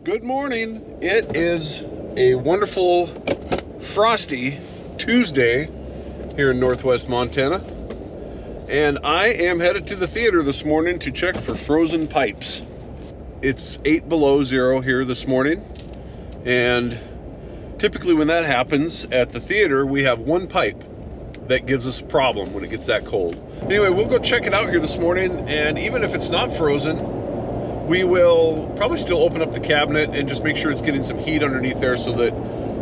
Good morning. It is a wonderful, frosty Tuesday here in northwest Montana. And I am headed to the theater this morning to check for frozen pipes. It's 8 below zero here this morning. And typically when that happens at the theater, we have one pipe that gives us a problem when it gets that cold. Anyway, we'll go check it out here this morning. And even if it's not frozen, we will probably still open up the cabinet and just make sure it's getting some heat underneath there so that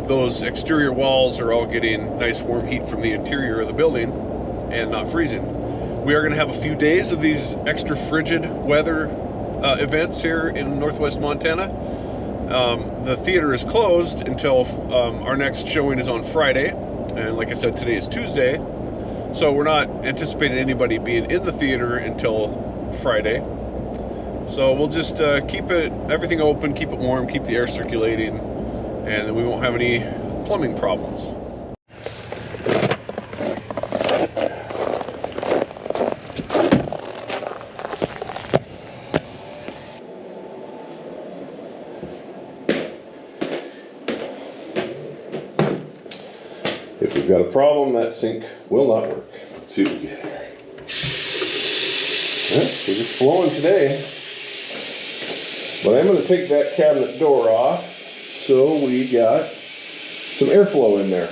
those exterior walls are all getting nice warm heat from the interior of the building and not freezing. We are going to have a few days of these extra frigid weather events here in northwest Montana. The theater is closed until our next showing is on Friday. And like I said, today is Tuesday. So we're not anticipating anybody being in the theater until Friday. So we'll just keep everything open, keep it warm, keep the air circulating, and we won't have any plumbing problems. If we've got a problem, that sink will not work. Let's see what we get here. We're just flowing today. But I'm going to take that cabinet door off so we got some airflow in there.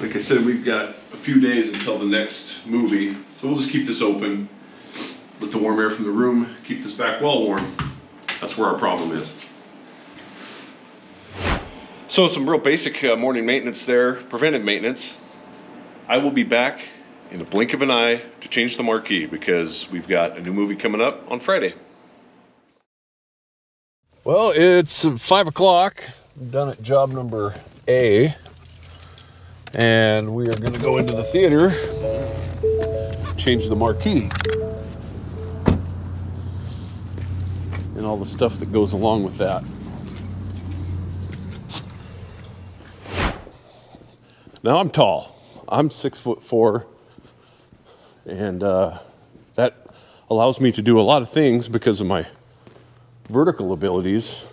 Like I said, we've got a few days until the next movie, so we'll just keep this open, let the warm air from the room keep this back well warm. That's where our problem is. So some real basic morning maintenance there, preventive maintenance. I will be back in the blink of an eye to change the marquee because we've got a new movie coming up on Friday. Well, it's 5 o'clock. I'm done at job number A. And we are going to go into the theater, change the marquee. And all the stuff that goes along with that. Now I'm tall. I'm 6'4", and that allows me to do a lot of things because of my vertical abilities,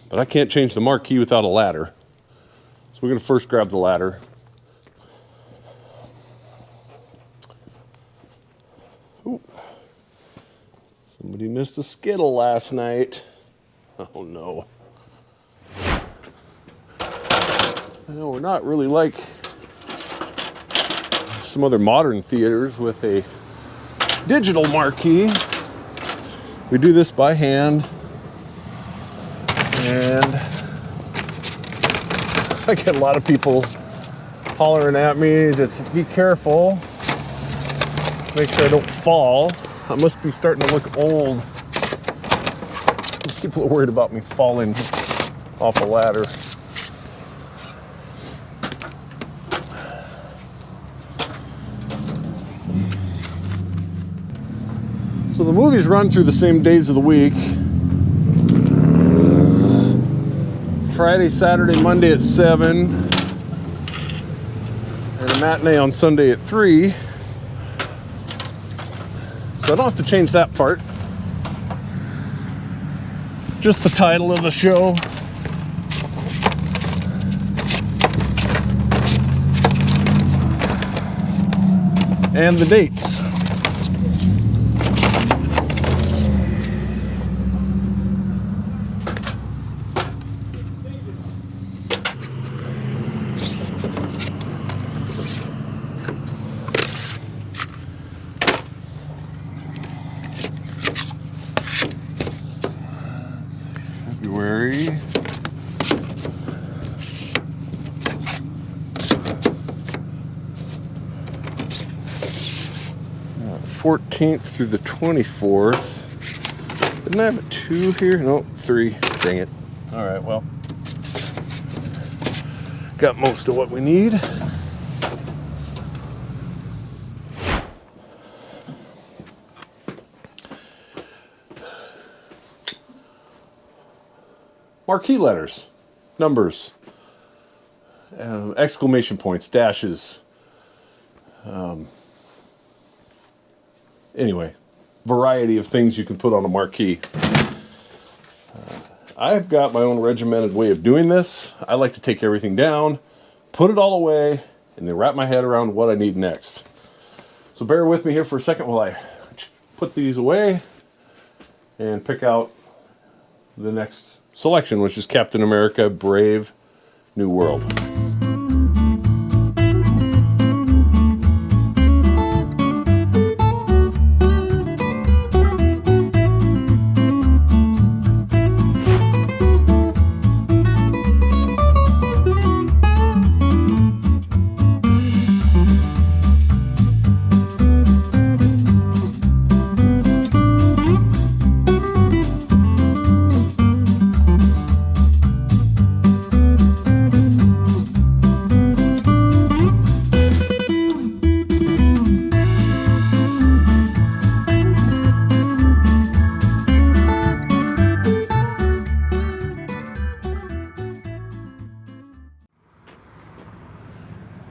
but I can't change the marquee without a ladder. So we're going to first grab the ladder. Ooh. Somebody missed a Skittle last night. Oh no. No, we're not really like some other modern theaters with a digital marquee. We do this by hand, and I get a lot of people hollering at me to be careful, make sure I don't fall. I must be starting to look old. People are worried about me falling off a ladder. So the movies run through the same days of the week. Friday, Saturday, Monday at 7. And a matinee on Sunday at 3. So I don't have to change that part. Just the title of the show. And the dates. February 14th through the 24th. Didn't I have a 2 here? No, 3. Dang it. All right, well, got most of what we need. Marquee letters, numbers, exclamation points, dashes, Anyway, variety of things you can put on a marquee. I've got my own regimented way of doing this. I like to take everything down, put it all away, and then wrap my head around what I need next. So bear with me here for a second while I put these away and pick out the next selection, which is Captain America Brave New World.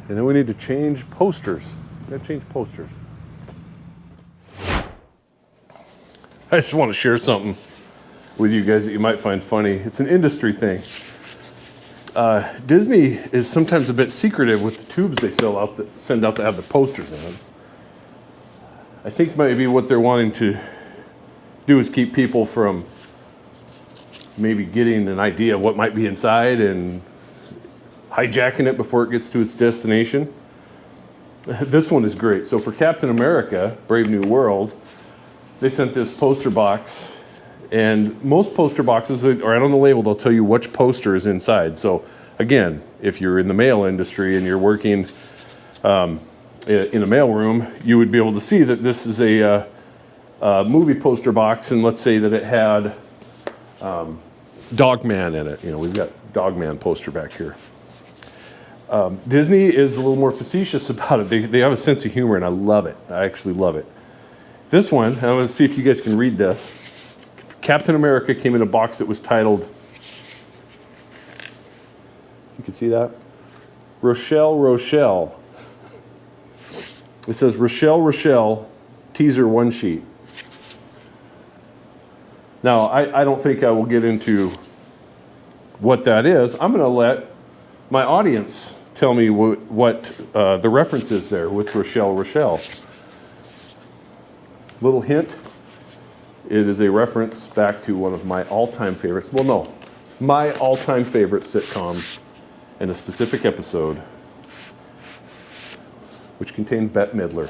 And then we need to change posters. We gotta change posters. I just want to share something with you guys that you might find funny. It's an industry thing. Disney is sometimes a bit secretive with the tubes they send out that have the posters in them. I think maybe what they're wanting to do is keep people from maybe getting an idea of what might be inside and hijacking it before it gets to its destination. This one is great. So for Captain America, Brave New World, they sent this poster box, and most poster boxes are right on the label. They'll tell you which poster is inside. So again, if you're in the mail industry and you're working in a mailroom, you would be able to see that this is a movie poster box, and let's say that it had Dogman in it. You know, we've got Dogman poster back here. Disney is a little more facetious about it. They have a sense of humor, and I love it. I actually love it. This one, I'm going to see if you guys can read this. Captain America came in a box that was titled, you can see that? Rochelle, Rochelle. It says Rochelle, Rochelle, teaser one sheet. Now, I don't think I will get into what that is. I'm going to let my audience tell me what the reference is there with Rochelle, Rochelle. Little hint, it is a reference back to one of my all-time favorites. Well, no, my all-time favorite sitcom in a specific episode, which contained Bette Midler.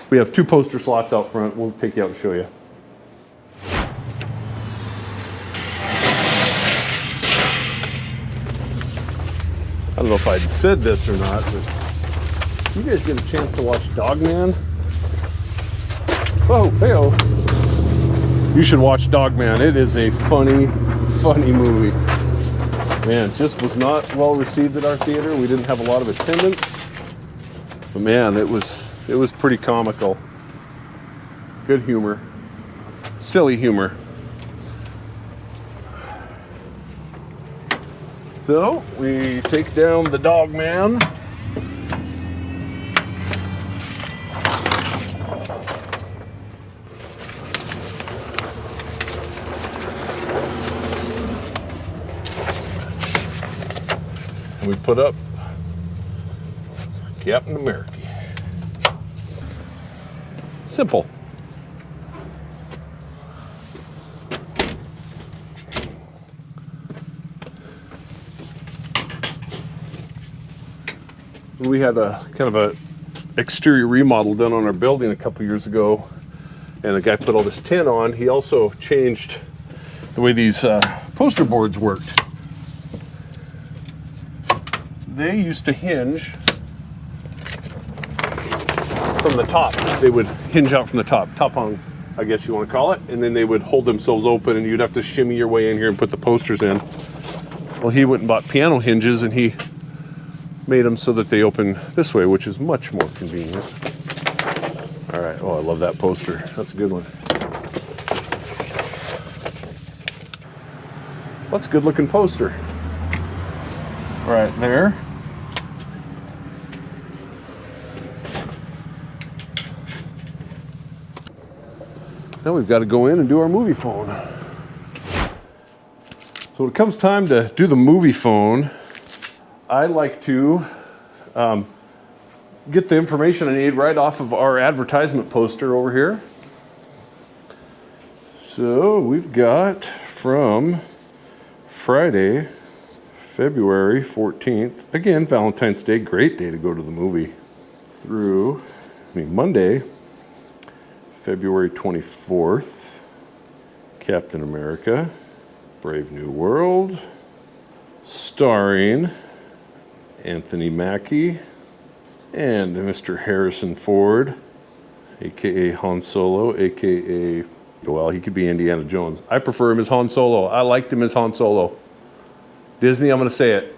We have 2 poster slots out front. We'll take you out and show you. I don't know if I'd said this or not, but you guys get a chance to watch Dogman? Oh, hey-oh. You should watch Dogman. It is a funny, funny movie. Man, just was not well received at our theater. We didn't have a lot of attendance. But man, it was pretty comical. Good humor. Silly humor. So, we take down the Dogman. And we put up Captain America. Simple. We had a kind of a exterior remodel done on our building a couple years ago, and the guy put all this tin on. He also changed the way these poster boards worked. They used to hinge from the top. They would hinge out from the top hung, I guess you want to call it, and then they would hold themselves open, and you'd have to shimmy your way in here and put the posters in. Well, he went and bought piano hinges, and he made them so that they open this way, which is much more convenient. All right, oh, I love that poster. That's a good one. That's a good looking poster. Right there. Now we've got to go in and do our movie phone. So when it comes time to do the movie phone, I like to get the information I need right off of our advertisement poster over here. So we've got from Friday, February 14th, again, Valentine's Day, great day to go to the movie, through Monday, February 24th, Captain America, Brave New World, starring Anthony Mackie and Mr. Harrison Ford, aka Han Solo, aka, well, he could be Indiana Jones. I prefer him as Han Solo. I liked him as Han Solo. Disney, I'm going to say it.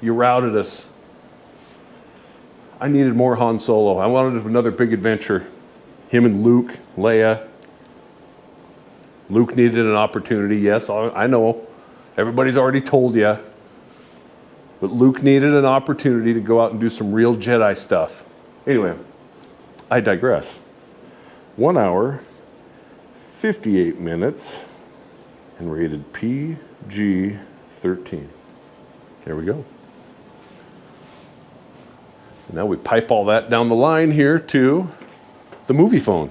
You routed us. I needed more Han Solo. I wanted another big adventure. Him and Luke, Leia. Luke needed an opportunity. Yes, I know. Everybody's already told you. But Luke needed an opportunity to go out and do some real Jedi stuff. Anyway, I digress. 1 hour, 58 minutes, and rated PG-13. There we go. And now we pipe all that down the line here to the movie phone.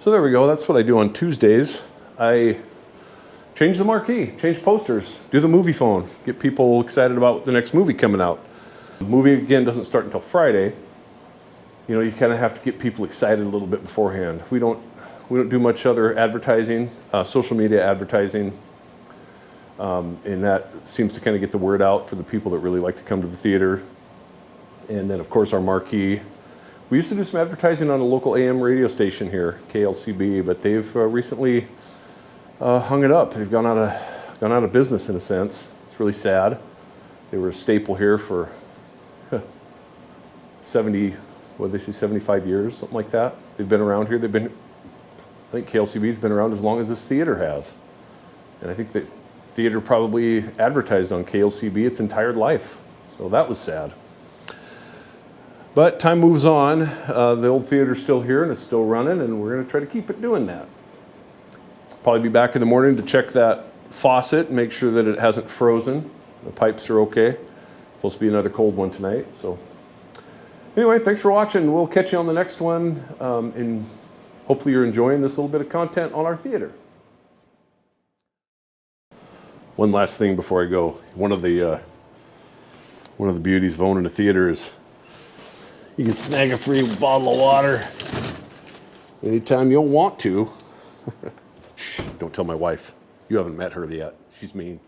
So there we go. That's what I do on Tuesdays. I change the marquee, change posters, do the movie phone, get people excited about the next movie coming out. The movie, again, doesn't start until Friday. You know, you kind of have to get people excited a little bit beforehand. We don't do much other advertising, social media advertising, and that seems to kind of get the word out for the people that really like to come to the theater. And then, of course, our marquee. We used to do some advertising on a local AM radio station here, KLCB, but they've recently hung it up. They've gone out of business in a sense. It's really sad. They were a staple here for 75 years, something like that. They've been around here. I think KLCB's been around as long as this theater has. And I think the theater probably advertised on KLCB its entire life. So that was sad. But time moves on. The old theater's still here and it's still running, and we're going to try to keep it doing that. Probably be back in the morning to check that faucet and make sure that it hasn't frozen. The pipes are okay. Supposed to be another cold one tonight. So anyway, thanks for watching. We'll catch you on the next one, and hopefully you're enjoying this little bit of content on our theater. One last thing before I go. One of the beauties of owning a theater is you can snag a free bottle of water anytime you want to. Shh, don't tell my wife. You haven't met her yet. She's mean.